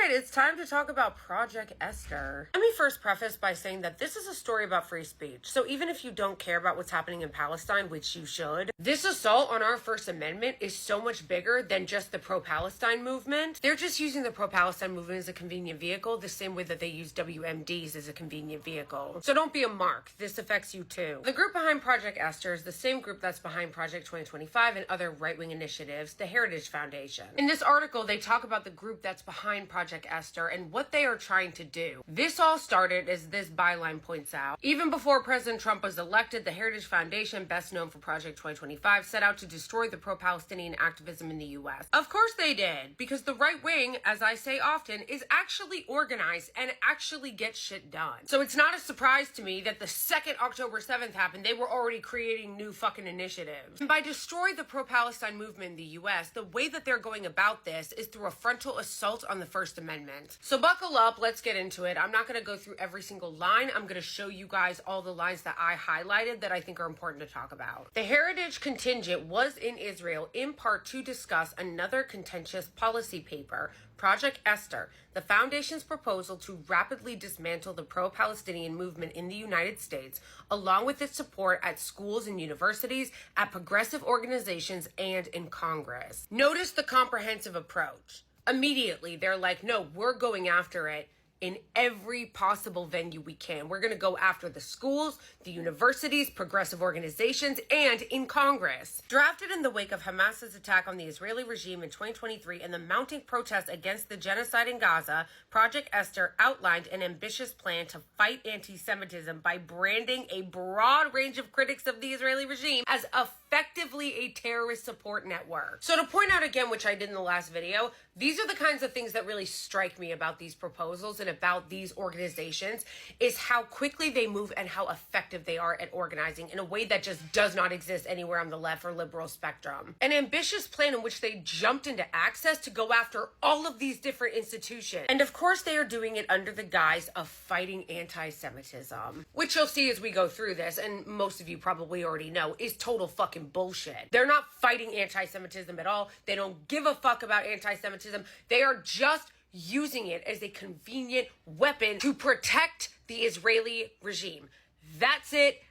right, it's time to talk about Project Esther. Let me first preface by saying that this is a story about free speech. So even if you don't care about what's happening in Palestine, which you should, this assault on our First Amendment is so much bigger than just the pro-Palestine movement. They're just using the pro-Palestine movement as a convenient vehicle, the same way that they use WMDs as a convenient vehicle. So don't be a mark. This affects you too. The group behind Project Esther is the same group that's behind Project 2025 and other right-wing initiatives, the Heritage Foundation. In this article, they talk about the group that's behind Project Esther and what they are trying to do. This all started, as this byline points out, even before President Trump was elected. The Heritage Foundation, best known for Project 2025, set out to destroy the pro-Palestinian activism in the U.S. Of course they did, because the right wing, as I say often, is actually organized and actually gets shit done. So it's not a surprise to me that the second October 7th happened, they were already creating new fucking initiatives. And by destroy the pro-Palestine movement in the U.S., the way that they're going about this is through a frontal assault on the First Amendment. So buckle up, let's get into it. I'm not going to go through every single line. I'm going to show you guys all the lines that I highlighted that I think are important to talk about. The Heritage contingent was in Israel in part to discuss another contentious policy paper, Project Esther, the foundation's proposal to rapidly dismantle the pro-Palestinian movement in the United States, along with its support at schools and universities, at progressive organizations, and in Congress. Notice the comprehensive approach. Immediately, they're like, no, we're going after it in every possible venue we can. We're going to go after the schools, the universities, progressive organizations, and in Congress. Drafted in the wake of Hamas's attack on the Israeli regime in 2023 and the mounting protests against the genocide in Gaza, Project Esther outlined an ambitious plan to fight anti-Semitism by branding a broad range of critics of the Israeli regime as effectively a terrorist support network. So to point out again, which I did in the last video, these are the kinds of things that really strike me about these proposals and about these organizations, is how quickly they move and how effective they are at organizing in a way that just does not exist anywhere on the left or liberal spectrum. An ambitious plan in which they jumped into access to go after all of these different institutions. And of course they are doing it under the guise of fighting anti-Semitism, which you'll see as we go through this, and most of you probably already know, is total fucking bullshit. They're not fighting anti-Semitism at all. They don't give a fuck about anti-Semitism. They are just using it as a convenient weapon to protect the Israeli regime. That's it.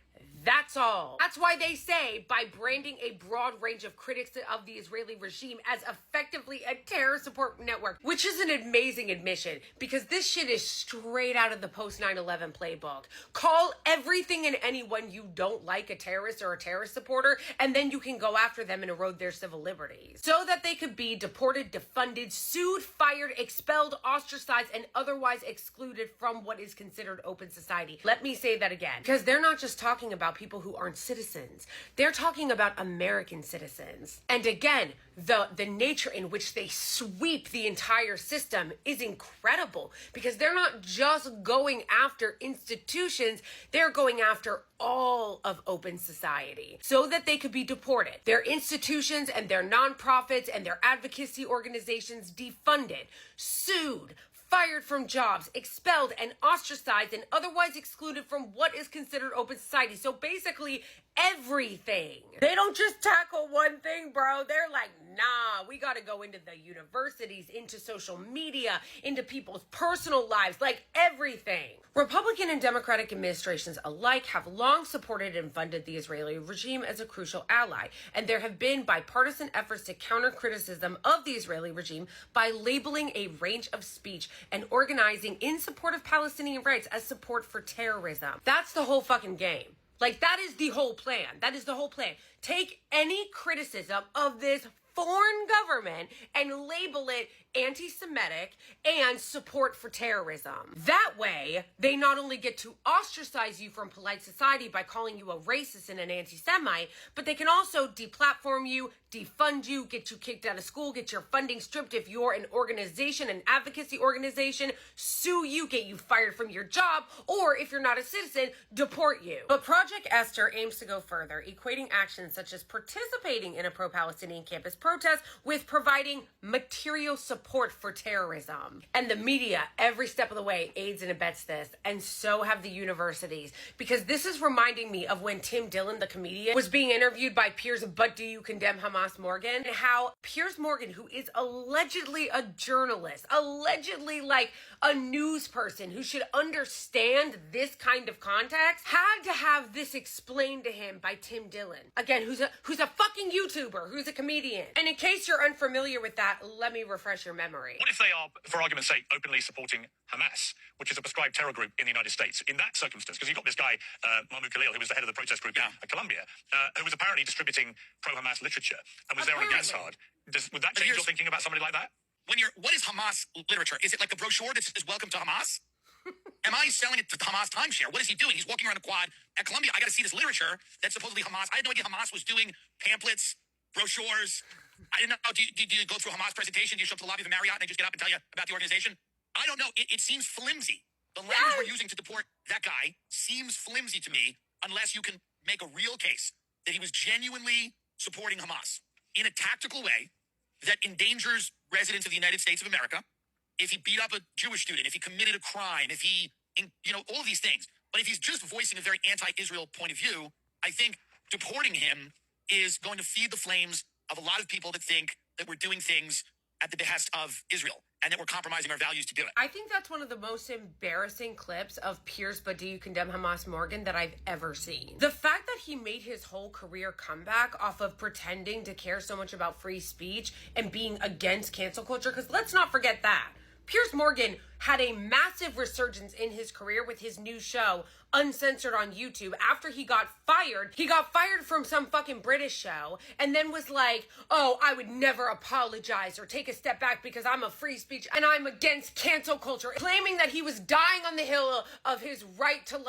That's all. That's why they say by branding a broad range of critics of the Israeli regime as effectively a terror support network, which is an amazing admission because this shit is straight out of the post 9/11 playbook. Call everything and anyone you don't like a terrorist or a terrorist supporter, and then you can go after them and erode their civil liberties so that they could be deported, defunded, sued, fired, expelled, ostracized, and otherwise excluded from what is considered open society. Let me say that again, because they're not just talking about people who aren't citizens. They're talking about American citizens. And again, the nature in which they sweep the entire system is incredible because they're not just going after institutions, they're going after all of open society so that they could be deported. Their institutions and their nonprofits and their advocacy organizations defunded, sued, fired from jobs, expelled and ostracized and otherwise excluded from what is considered open society. So basically everything. They don't just tackle one thing, bro. They're like, nah, we got to go into the universities, into social media, into people's personal lives, like everything. Republican and Democratic administrations alike have long supported and funded the Israeli regime as a crucial ally, and there have been bipartisan efforts to counter criticism of the Israeli regime by labeling a range of speech and organizing in support of Palestinian rights as support for terrorism. That's the whole fucking game. Like, that is the whole plan. That is the whole plan. Take any criticism of this foreign government and label it anti-Semitic and support for terrorism. That way, they not only get to ostracize you from polite society by calling you a racist and an anti-Semite, but they can also deplatform you, defund you, get you kicked out of school, get your funding stripped if you're an organization, an advocacy organization, sue you, get you fired from your job, or if you're not a citizen, deport you. But Project Esther aims to go further, equating actions such as participating in a pro-Palestinian campus protest with providing material support support for terrorism. And the media, every step of the way, aids and abets this. And so have the universities. Because this is reminding me of when Tim Dillon, the comedian, was being interviewed by Piers, but do you condemn Hamas Morgan? And how Piers Morgan, who is allegedly a journalist, allegedly like a news person who should understand this kind of context, had to have this explained to him by Tim Dillon. Again, who's a fucking YouTuber, who's a comedian. And in case you're unfamiliar with that, let me refresh your memory. What if they are, for argument's sake, openly supporting Hamas, which is a prescribed terror group in the United States? In that circumstance, because you've got this guy, Mahmoud Khalil, who was the head of the protest group in Colombia, who was apparently distributing pro-Hamas literature and was there on Gansard. Would that change your thinking about somebody like that? What is Hamas literature? Is it like the brochure that says "Welcome to Hamas"? Am I selling it to Hamas timeshare? What is he doing? He's walking around the quad at Columbia. I got to see this literature that's supposedly Hamas. I had no idea Hamas was doing pamphlets, brochures. I didn't know. Do you go through a Hamas presentation? Do you show up to the lobby of the Marriott and they just get up and tell you about the organization? I don't know. It seems flimsy. The language we're using to deport that guy seems flimsy to me unless you can make a real case that he was genuinely supporting Hamas in a tactical way that endangers residents of the United States of America. If he beat up a Jewish student, if he committed a crime, if he, all of these things. But if he's just voicing a very anti-Israel point of view, I think deporting him is going to feed the flames of a lot of people that think that we're doing things at the behest of Israel and that we're compromising our values to do it. I think that's one of the most embarrassing clips of Piers, but do you condemn Hamas Morgan that I've ever seen. The fact that he made his whole career comeback off of pretending to care so much about free speech and being against cancel culture, because let's not forget that. Piers Morgan had a massive resurgence in his career with his new show, Uncensored, on YouTube. After he got fired from some fucking British show, and then was like, oh, I would never apologize or take a step back because I'm a free speech and I'm against cancel culture, claiming that he was dying on the hill of his right to,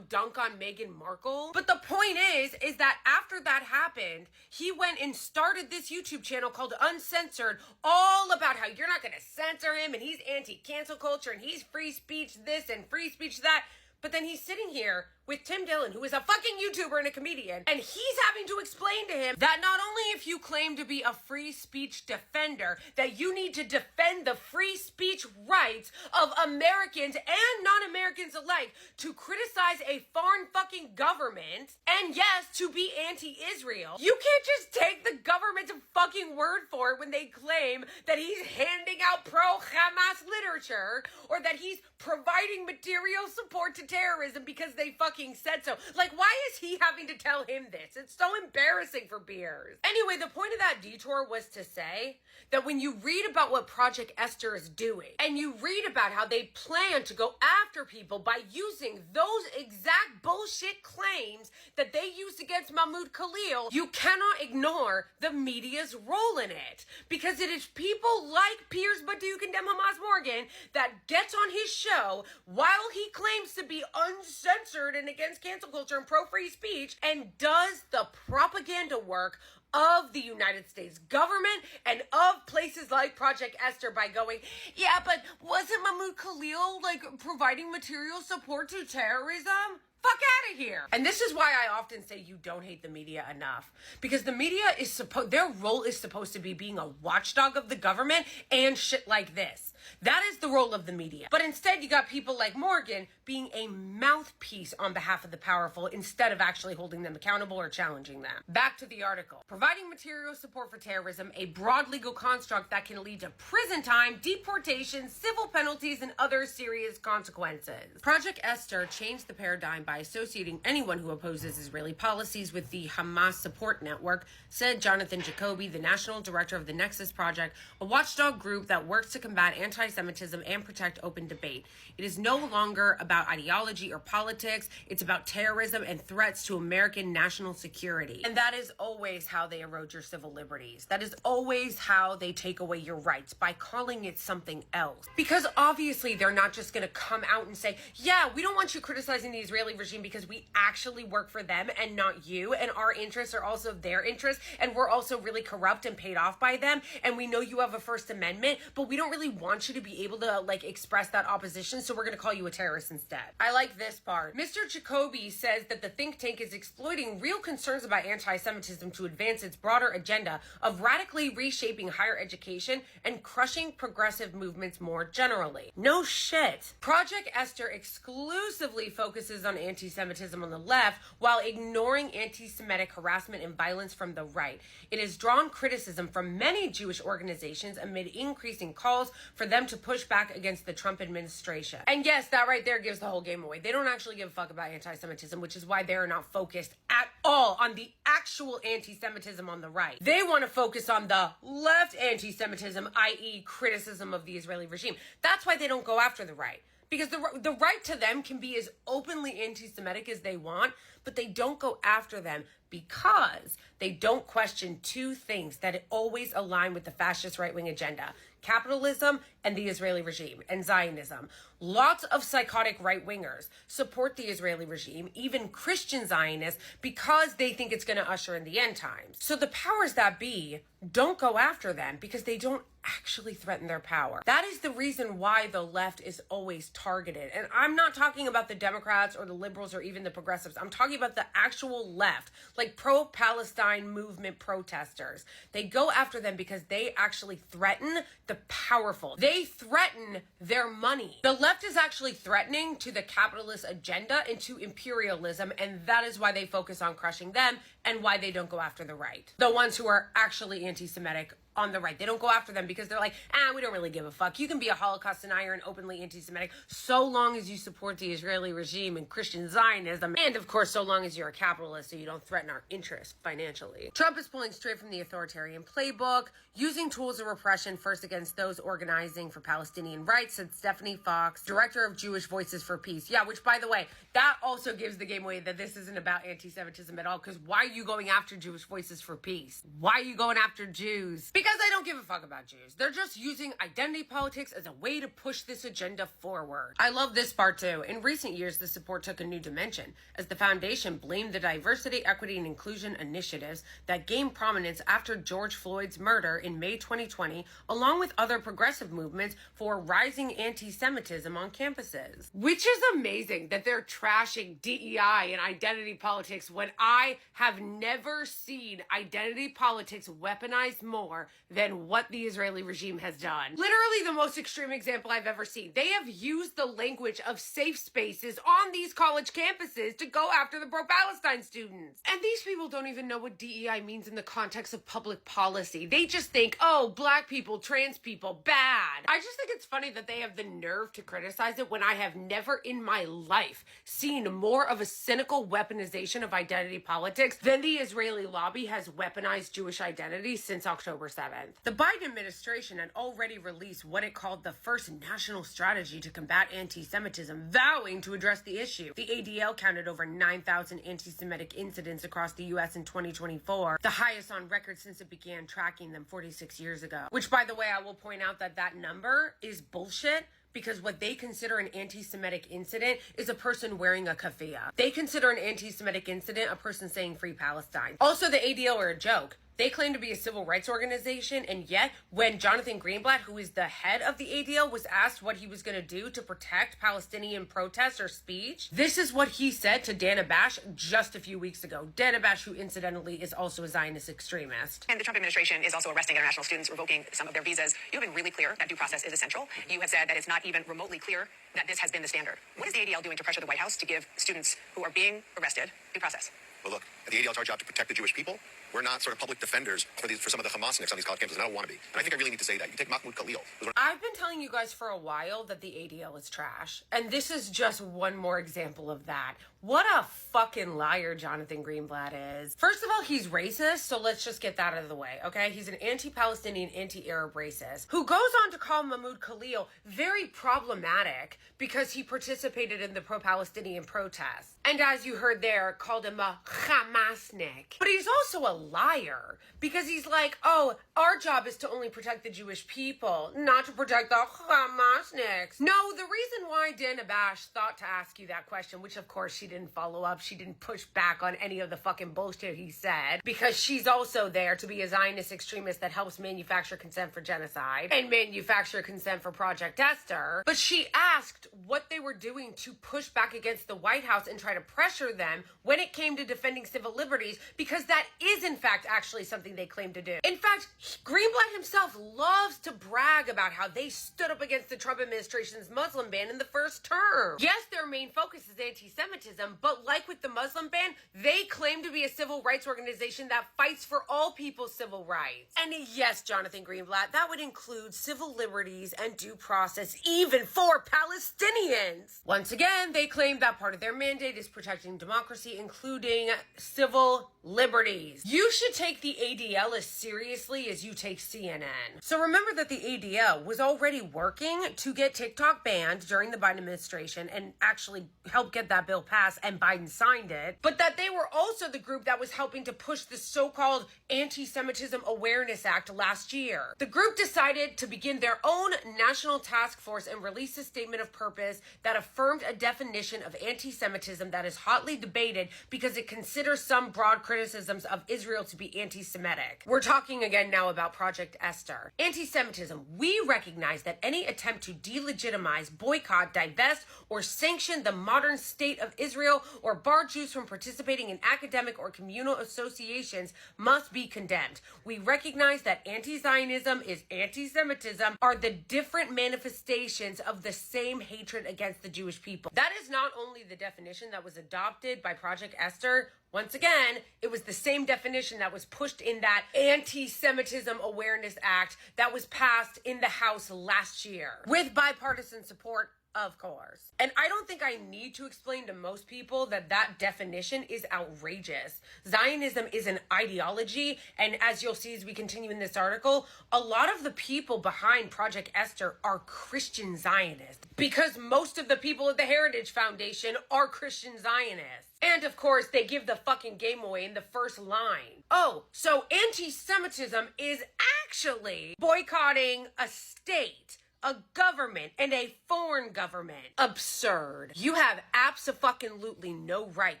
dunk on Meghan Markle. But the point is that after that happened, he went and started this YouTube channel called Uncensored, all about how you're not going to censor him and he's anti-cancel culture and he's free speech this and free speech that. But then he's sitting here with Tim Dillon, who is a fucking YouTuber and a comedian, and he's having to explain to him that not only if you claim to be a free speech defender, that you need to defend the free speech rights of Americans and non-Americans alike to criticize a foreign fucking government, and yes, to be anti-Israel. You can't just take the government's fucking word for it when they claim that he's handing out pro-Hamas literature or that he's providing material support to terrorism because they fucking said so. Like, why is he having to tell him this? It's so embarrassing for Piers. Anyway, the point of that detour was to say that when you read about what Project Esther is doing, and you read about how they plan to go after people by using those exact bullshit claims that they used against Mahmoud Khalil, you cannot ignore the media's role in it. Because it is people like Piers, but do you condemn Hamas Morgan, that gets on his show while he claims to be uncensored and against cancel culture and pro-free speech, and does the propaganda work of the United States government and of places like Project Esther by going, yeah, but wasn't Mahmoud Khalil providing material support to terrorism? Fuck out of here. And this is why I often say you don't hate the media enough. Because the media is their role is supposed to be being a watchdog of the government and shit like this. That is the role of the media. But instead you got people like Morgan being a mouthpiece on behalf of the powerful instead of actually holding them accountable or challenging them. Back to the article. Providing material support for terrorism, a broad legal construct that can lead to prison time, deportation, civil penalties, and other serious consequences. Project Esther changed the paradigm by associating anyone who opposes Israeli policies with the Hamas support network, said Jonathan Jacoby, the national director of the Nexus Project, a watchdog group that works to combat anti-Semitism and protect open debate. It is no longer about ideology or politics. It's about terrorism and threats to American national security. And that is always how they erode your civil liberties. That is always how they take away your rights, by calling it something else. Because obviously they're not just going to come out and say, yeah, we don't want you criticizing the Israeli regime because we actually work for them and not you, and our interests are also their interests, and we're also really corrupt and paid off by them, and we know you have a First Amendment, but we don't really want want you to be able to like express that opposition, so we're going to call you a terrorist instead. I like this part. Mr. Jacoby says that the think tank is exploiting real concerns about anti-Semitism to advance its broader agenda of radically reshaping higher education and crushing progressive movements more generally. No shit. Project Esther exclusively focuses on anti-Semitism on the left while ignoring anti-Semitic harassment and violence from the right. It has drawn criticism from many Jewish organizations amid increasing calls for them to push back against the Trump administration. And yes, that right there gives the whole game away. They don't actually give a fuck about anti-Semitism, which is why they're not focused at all on the actual anti-Semitism on the right. They want to focus on the left anti-Semitism, i.e. criticism of the Israeli regime. That's why they don't go after the right. Because the right to them can be as openly anti-Semitic as they want, but they don't go after them because they don't question two things that always align with the fascist right-wing agenda: capitalism and the Israeli regime, and Zionism. Lots of psychotic right-wingers support the Israeli regime, even Christian Zionists, because they think it's going to usher in the end times. So the powers that be don't go after them because they don't actually threaten their power. That is the reason why the left is always targeted. And I'm not talking about the Democrats or the liberals or even the progressives. I'm talking about the actual left, like pro-Palestine movement protesters. They go after them because they actually threaten the powerful. They threaten their money. The left is actually threatening to the capitalist agenda and to imperialism, and that is why they focus on crushing them and why they don't go after the right. The ones who are actually anti-Semitic on the right. They don't go after them because they're like, we don't really give a fuck. You can be a Holocaust denier and openly anti-Semitic so long as you support the Israeli regime and Christian Zionism, and of course so long as you're a capitalist so you don't threaten our interests financially. Trump is pulling straight from the authoritarian playbook, using tools of repression first against those organizing for Palestinian rights, said Stephanie Fox, director of Jewish Voices for Peace. Yeah, which by the way, that also gives the game away that this isn't about anti-Semitism at all, because why are you going after Jewish Voices for Peace? Why are you going after Jews? Because I don't give a fuck about Jews. They're just using identity politics as a way to push this agenda forward. I love this part too. In recent years, the support took a new dimension as the foundation blamed the diversity, equity, and inclusion initiatives that gained prominence after George Floyd's murder in May 2020, along with other progressive movements, for rising anti-Semitism on campuses. Which is amazing that they're trashing DEI and identity politics when I have never seen identity politics weaponized more than what the Israeli regime has done. Literally the most extreme example I've ever seen. They have used the language of safe spaces on these college campuses to go after the pro-Palestine students. And these people don't even know what DEI means in the context of public policy. They just think, oh, black people, trans people, bad. I just think it's funny that they have the nerve to criticize it when I have never in my life seen more of a cynical weaponization of identity politics than the Israeli lobby has weaponized Jewish identity since October 7th. The Biden administration had already released what it called the first national strategy to combat anti-Semitism, vowing to address the issue. The ADL counted over 9,000 anti-Semitic incidents across the U.S. in 2024, the highest on record since it began tracking them 46 years ago. Which, by the way, I will point out that that number is bullshit, because what they consider an anti-Semitic incident is a person wearing a keffiyeh. They consider an anti-Semitic incident a person saying free Palestine. Also, the ADL are a joke. They claim to be a civil rights organization, and yet when Jonathan Greenblatt, who is the head of the ADL, was asked what he was going to do to protect Palestinian protests or speech, this is what he said to Dana Bash just a few weeks ago. Dana Bash, who incidentally is also a Zionist extremist. And the Trump administration is also arresting international students, revoking some of their visas. You have been really clear that due process is essential. You have said that it's not even remotely clear that this has been the standard. What is the ADL doing to pressure the White House to give students who are being arrested due process? Well, look, at the ADL, it's our job to protect the Jewish people. We're not sort of public defenders for some of the Hamasniks on these college campuses, and I don't want to be. And I think I really need to say that. You take Mahmoud Khalil. I've been telling you guys for a while that the ADL is trash, and this is just one more example of that. What a fucking liar Jonathan Greenblatt is. First of all, he's racist, so let's just get that out of the way, okay? He's an anti-Palestinian, anti-Arab racist who goes on to call Mahmoud Khalil very problematic because he participated in the pro-Palestinian protests. And as you heard there, called him a Hamasnik. But he's also a liar because he's like, oh, our job is to only protect the Jewish people, not to protect the Hamasniks. No, the reason why Dana Bash thought to ask you that question, which of course she didn't follow up, she didn't push back on any of the fucking bullshit he said, because she's also there to be a Zionist extremist that helps manufacture consent for genocide and manufacture consent for Project Esther. But she asked what they were doing to push back against the White House and try to pressure them when it came to defending civil liberties, because that is in fact actually something they claim to do. In fact, Greenblatt himself loves to brag about how they stood up against the Trump administration's Muslim ban in the first term. Yes, their main focus is anti-Semitism, but like with the Muslim ban, they claim to be a civil rights organization that fights for all people's civil rights. And yes, Jonathan Greenblatt, that would include civil liberties and due process even for Palestinians. Once again, they claim that part of their mandate is protecting democracy, including civil liberties. You should take the ADL as seriously as you take CNN. So remember that the ADL was already working to get TikTok banned during the Biden administration and actually help get that bill passed, and Biden signed it, but that they were also the group that was helping to push the so-called Anti-Semitism Awareness Act last year. The group decided to begin their own national task force and release a statement of purpose that affirmed a definition of anti-Semitism that is hotly debated because it considers some broad criticisms of Israel to be anti-Semitic. We're talking again now about Project Esther. Anti-Semitism. We recognize that any attempt to delegitimize, boycott, divest, or sanction the modern state of Israel or bar Jews from participating in academic or communal associations must be condemned. We recognize that anti-Zionism is anti-Semitism are the different manifestations of the same hatred against the Jewish people. That is not only the definition that was adopted by Project Esther. Once again, it was the same definition that was pushed in that Anti-Semitism Awareness Act that was passed in the House last year with bipartisan support, of course. And I don't think I need to explain to most people that that definition is outrageous. Zionism is an ideology, and as you'll see as we continue in this article, a lot of the people behind Project Esther are Christian Zionists, because most of the people at the Heritage Foundation are Christian Zionists. And of course, they give the fucking game away in the first line. Oh, so anti-Semitism is actually boycotting a state, a government, and a foreign government. Absurd. You have abso-fucking-lutely no right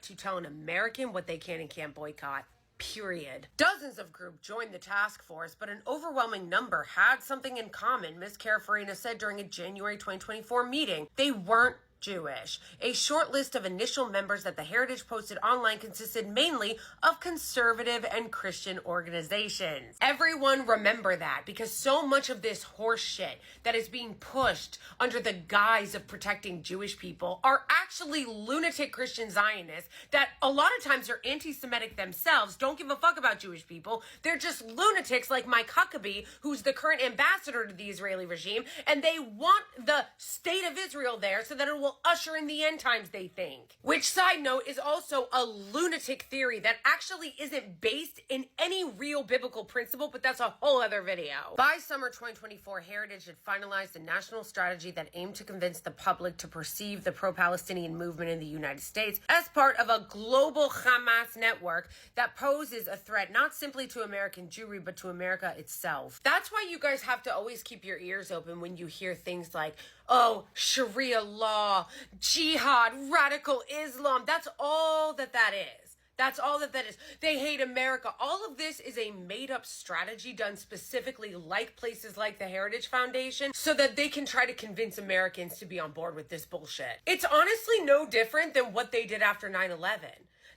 to tell an American what they can and can't boycott. Period. Dozens of groups joined the task force, but an overwhelming number had something in common, Ms. Carafarina said during a January 2024 meeting. They weren't Jewish. A short list of initial members that the Heritage posted online consisted mainly of conservative and Christian organizations. Everyone remember that, because so much of this horse shit that is being pushed under the guise of protecting Jewish people are actually lunatic Christian Zionists that a lot of times are anti-Semitic themselves, don't give a fuck about Jewish people. They're just lunatics like Mike Huckabee, who's the current ambassador to the Israeli regime, and they want the state of Israel there so that it will usher in the end times, they think. Which, side note, is also a lunatic theory that actually isn't based in any real biblical principle, but that's a whole other video. By summer 2024, Heritage had finalized a national strategy that aimed to convince the public to perceive the pro-Palestinian movement in the United States as part of a global Hamas network that poses a threat not simply to American Jewry, but to America itself. That's why you guys have to always keep your ears open when you hear things like, oh, Sharia law, jihad, radical Islam. That's all that is. That's all that is. They hate America. All of this is a made-up strategy done specifically like places like the Heritage Foundation so that they can try to convince Americans to be on board with this bullshit. It's honestly no different than what they did after 9/11.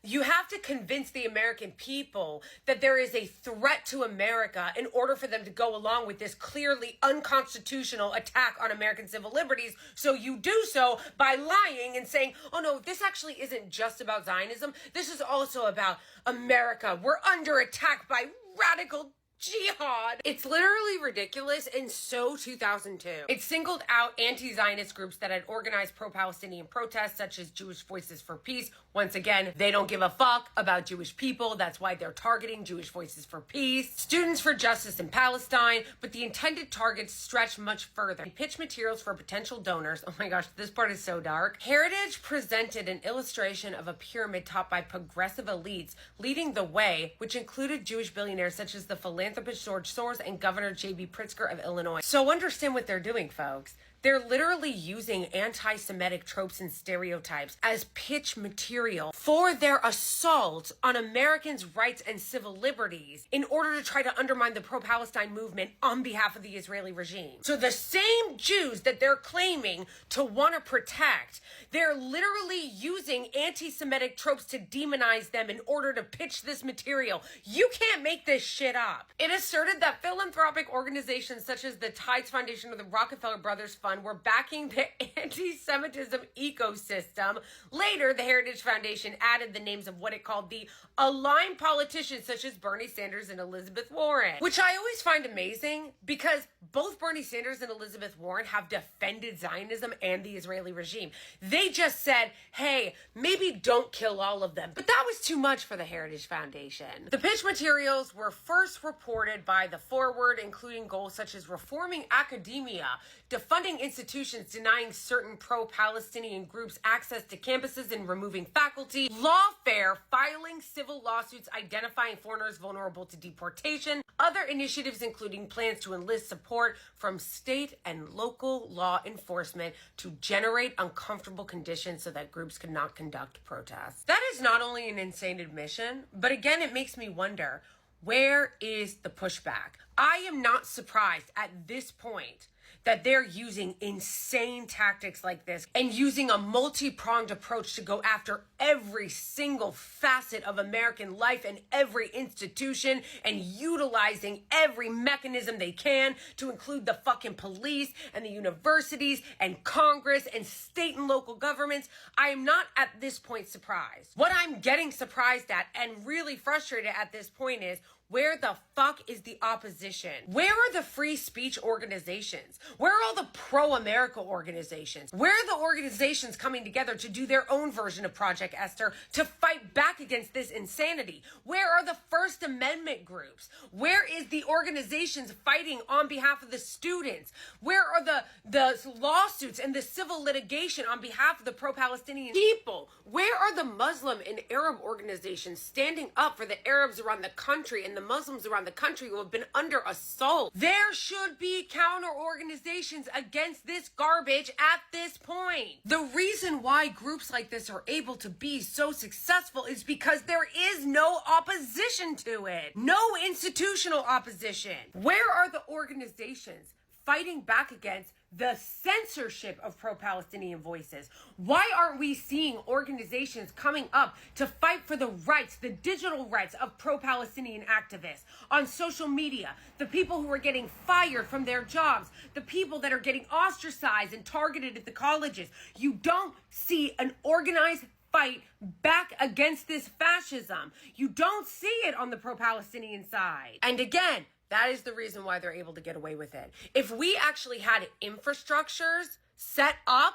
You have to convince the American people that there is a threat to America in order for them to go along with this clearly unconstitutional attack on American civil liberties. So you do so by lying and saying, oh no, this actually isn't just about Zionism. This is also about America. We're under attack by radical jihad. It's literally ridiculous and so 2002. It singled out anti-Zionist groups that had organized pro-Palestinian protests such as Jewish Voices for Peace. Once again, they don't give a fuck about Jewish people. That's why they're targeting Jewish Voices for Peace. Students for Justice in Palestine, but the intended targets stretch much further. They pitch materials for potential donors. Oh my gosh, this part is so dark. Heritage presented an illustration of a pyramid topped by progressive elites leading the way, which included Jewish billionaires such as the philanthropist George Soros and Governor J.B. Pritzker of Illinois. So understand what they're doing, folks. They're literally using anti-Semitic tropes and stereotypes as pitch material for their assault on Americans' rights and civil liberties in order to try to undermine the pro-Palestine movement on behalf of the Israeli regime. So the same Jews that they're claiming to want to protect, they're literally using anti-Semitic tropes to demonize them in order to pitch this material. You can't make this shit up. It asserted that philanthropic organizations such as the Tides Foundation or the Rockefeller Brothers Fund were backing the anti-Semitism ecosystem. Later, the Heritage Foundation added the names of what it called the aligned politicians such as Bernie Sanders and Elizabeth Warren, which I always find amazing because both Bernie Sanders and Elizabeth Warren have defended Zionism and the Israeli regime. They just said, hey, maybe don't kill all of them. But that was too much for the Heritage Foundation. The pitch materials were first reported by The Forward, including goals such as reforming academia, defunding institutions, denying certain pro-Palestinian groups access to campuses and removing faculty, lawfare, filing civil lawsuits identifying foreigners vulnerable to deportation, other initiatives including plans to enlist support from state and local law enforcement to generate uncomfortable conditions so that groups could not conduct protests. That is not only an insane admission, but again, it makes me wonder, where is the pushback? I am not surprised at this point that they're using insane tactics like this and using a multi-pronged approach to go after every single facet of American life and every institution and utilizing every mechanism they can to include the fucking police and the universities and Congress and state and local governments. I am not at this point surprised. What I'm getting surprised at and really frustrated at this point is, where the fuck is the opposition? Where are the free speech organizations? Where are all the pro-America organizations? Where are the organizations coming together to do their own version of Project Esther to fight back against this insanity? Where are the First Amendment groups? Where is the organizations fighting on behalf of the students? Where are the lawsuits and the civil litigation on behalf of the pro-Palestinian people? Where are the Muslim and Arab organizations standing up for the Arabs around the country and the Muslims around the country who have been under assault? There should be counter organizations against this garbage at this point. The reason why groups like this are able to be so successful is because there is no opposition to it. No institutional opposition. Where are the organizations fighting back against the censorship of pro-Palestinian voices? Why aren't we seeing organizations coming up to fight for the rights, the digital rights of pro-Palestinian activists on social media, the people who are getting fired from their jobs, the people that are getting ostracized and targeted at the colleges? You don't see an organized fight back against this fascism. You don't see it on the pro-Palestinian side. And again, that is the reason why they're able to get away with it. If we actually had infrastructures set up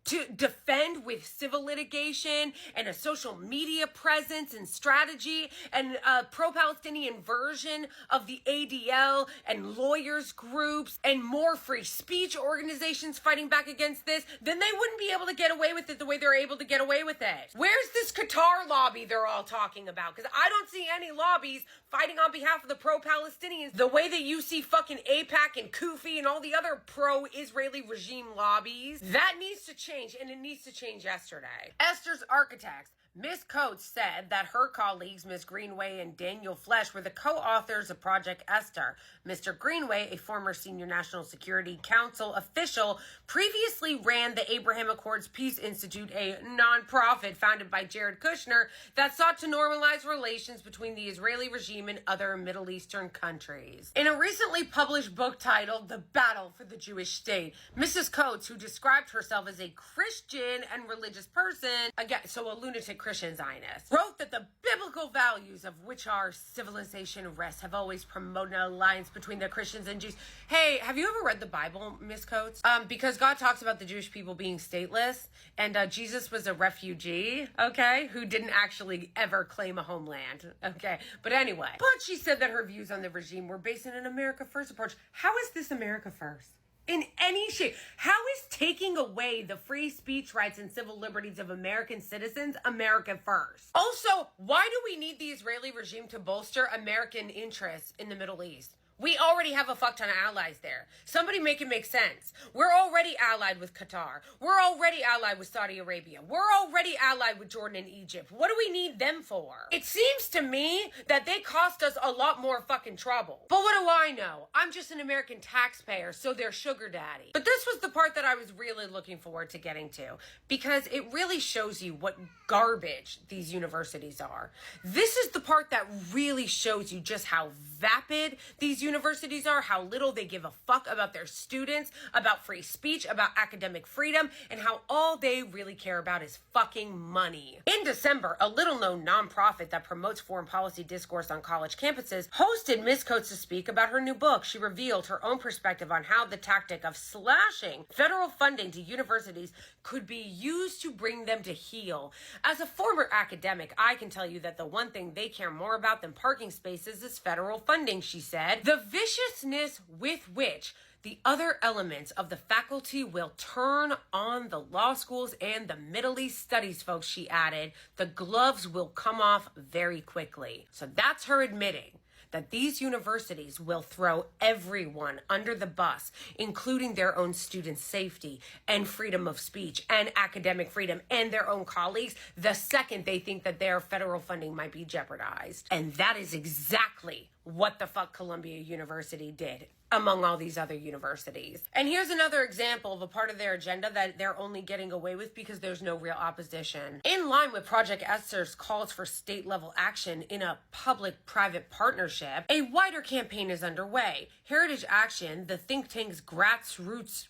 to defend with civil litigation and a social media presence and strategy and a pro-Palestinian version of the ADL and lawyers groups and more free speech organizations fighting back against this, then they wouldn't be able to get away with it the way they're able to get away with it. Where's this Qatar lobby they're all talking about? Because I don't see any lobbies fighting on behalf of the pro-Palestinians the way that you see fucking AIPAC and Kufi and all the other pro-Israeli regime lobbies. That needs to change, and it needs to change yesterday. Esther's architects, Ms. Coates, said that her colleagues, Ms. Greenway and Daniel Flesch, were the co-authors of Project Esther. Mr. Greenway, a former senior National Security Council official, previously ran the Abraham Accords Peace Institute, a nonprofit founded by Jared Kushner that sought to normalize relations between the Israeli regime and other Middle Eastern countries. In a recently published book titled The Battle for the Jewish State, Mrs. Coates, who described herself as a Christian and religious person, again, so a lunatic Christian Zionist, wrote that the biblical values of which our civilization rests have always promoted an alliance between the Christians and Jews. Hey, have you ever read the Bible, Miss Coates? Because God talks about the Jewish people being stateless, and Jesus was a refugee, okay, who didn't actually ever claim a homeland, okay? But anyway, but she said that her views on the regime were based on an America First approach. How is this America First? In any shape. How is taking away the free speech rights and civil liberties of American citizens America First? Also, why do we need the Israeli regime to bolster American interests in the Middle East? We already have a fuck ton of allies there. Somebody make it make sense. We're already allied with Qatar. We're already allied with Saudi Arabia. We're already allied with Jordan and Egypt. What do we need them for? It seems to me that they cost us a lot more fucking trouble. But what do I know? I'm just an American taxpayer, so they're sugar daddy. But this was the part that I was really looking forward to getting to, because it really shows you what garbage these universities are. This is the part that really shows you just how vapid these universities are, how little they give a fuck about their students, about free speech, about academic freedom, and how all they really care about is fucking money. In December, a little-known nonprofit that promotes foreign policy discourse on college campuses hosted Ms. Coates to speak about her new book. She revealed her own perspective on how the tactic of slashing federal funding to universities could be used to bring them to heel. As a former academic, I can tell you that the one thing they care more about than parking spaces is federal funding, she said. The viciousness with which the other elements of the faculty will turn on the law schools and the Middle East studies folks, she added, the gloves will come off very quickly. So that's her admitting that these universities will throw everyone under the bus, including their own student safety and freedom of speech and academic freedom and their own colleagues, the second they think that their federal funding might be jeopardized. And that is exactly what the fuck Columbia University did among all these other universities. And here's another example of a part of their agenda that they're only getting away with because there's no real opposition. In line with Project Esther's calls for state-level action in a public-private partnership, a wider campaign is underway. Heritage Action, the think tank's grassroots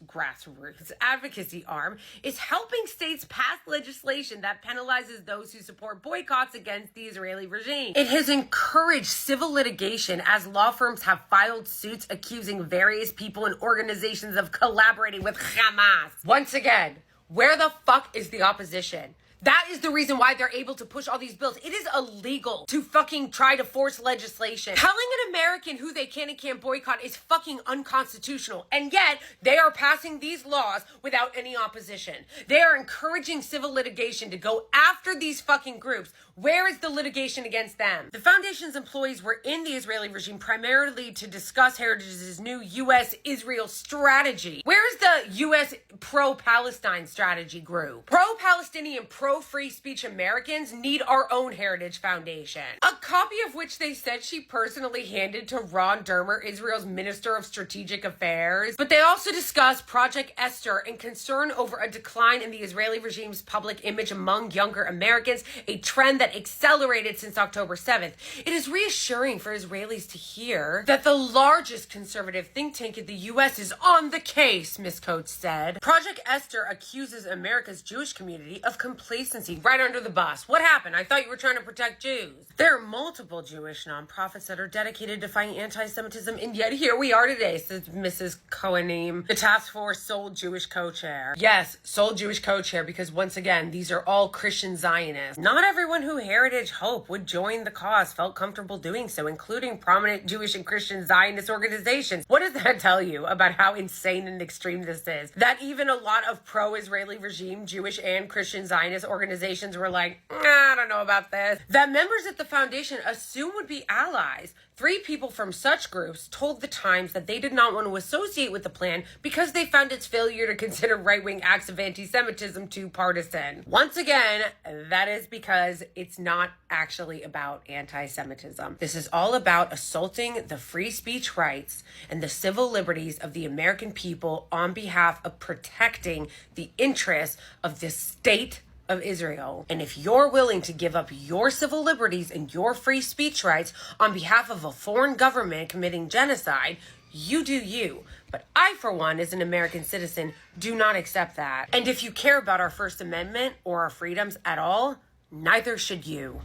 advocacy arm, is helping states pass legislation that penalizes those who support boycotts against the Israeli regime. It has encouraged civil litigation as law firms have filed suits accusing various people and organizations of collaborating with Hamas. Once again, where the fuck is the opposition? That is the reason why they're able to push all these bills. It is illegal to fucking try to force legislation. Telling an American who they can and can't boycott is fucking unconstitutional. And yet, they are passing these laws without any opposition. They are encouraging civil litigation to go after these fucking groups. Where is the litigation against them? The foundation's employees were in the Israeli regime primarily to discuss Heritage's new U.S.-Israel strategy. Where is the U.S. pro-Palestine strategy group? Pro-Palestinian, pro-free speech Americans need our own Heritage Foundation. A copy of which they said she personally handed to Ron Dermer, Israel's Minister of Strategic Affairs. But they also discussed Project Esther and concern over a decline in the Israeli regime's public image among younger Americans, a trend that accelerated since October 7th. It is reassuring for Israelis to hear that the largest conservative think tank in the U.S. is on the case, Ms. Coates said. Project Esther accuses America's Jewish community of complacency right under the bus. What happened? I thought you were trying to protect Jews. There are multiple Jewish nonprofits that are dedicated to fighting anti-Semitism, and yet here we are today, says Mrs. Kohanim, the task force sole Jewish co-chair. Yes, sole Jewish co-chair, because once again, these are all Christian Zionists. Not everyone who Heritage hoped would join the cause felt comfortable doing so, including prominent Jewish and Christian Zionist organizations. What does that tell you about how insane and extreme this is? That even a lot of pro-Israeli regime Jewish and Christian Zionist organizations were like, I don't know about this. That members at the foundation assume would be allies. 3 people from such groups told the Times that they did not want to associate with the plan because they found its failure to consider right-wing acts of anti-Semitism too partisan. Once again, that is because it's not actually about anti-Semitism. This is all about assaulting the free speech rights and the civil liberties of the American people on behalf of protecting the interests of the state of Israel. And if you're willing to give up your civil liberties and your free speech rights on behalf of a foreign government committing genocide, you do you. But I, for one, as an American citizen, do not accept that. And if you care about our First Amendment or our freedoms at all, Neither should you.